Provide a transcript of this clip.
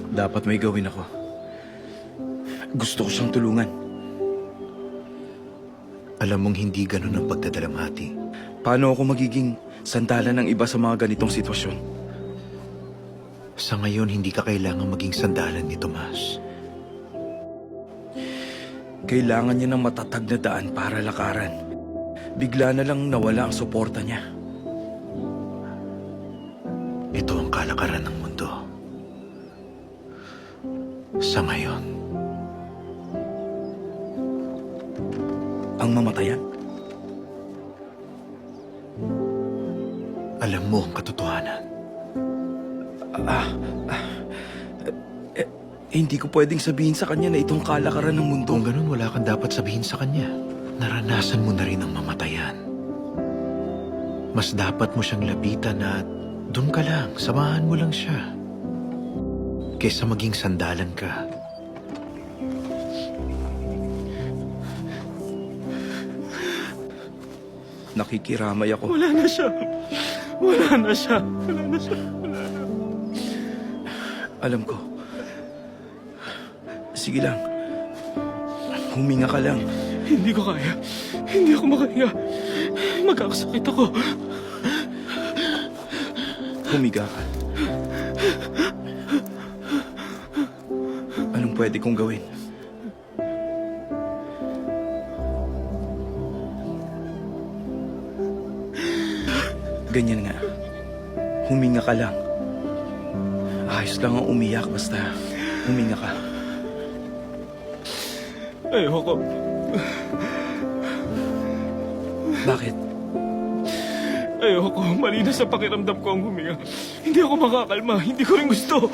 Dapat may gawin ako. Gusto ko siyang tulungan. Alam mong hindi ganun ang pagdadalamhati. Paano ako magiging sandalan ng iba sa mga ganitong sitwasyon? Sa ngayon, hindi ka kailangan maging sandalan ni Tomas. Kailangan niya ng matatag na daan para lakaran. Bigla na lang nawala ang suporta niya. Ito ang kalakaran ng mundo. Sa ngayon, Ang mamatayan? alam mo ang katotohanan. Hindi ko pwedeng sabihin sa kanya na itong kalakaran ng mundo. Kung ganun, wala kang dapat sabihin sa kanya. Naranasan mo na rin ang mamatayan. Mas dapat mo siyang lapitan at doon ka lang, samahan mo lang siya. Kesa maging sandalan ka. Nakikiramay ako. Wala na siya. Wala na siya. Wala na siya. Wala na. Alam ko. Sige lang. Huminga ka lang. Hindi ko kaya. Hindi ako makahinga. Magkakasakit ako. Humiga ka. Anong pwede kong gawin? Ganyan nga. Huminga ka lang. Ayos lang ang umiyak basta huminga ka. Ayoko. Bakit? Ayoko. Mali na sa pakiramdam ko ang huminga. Hindi ako makakalma. Hindi ko rin gusto.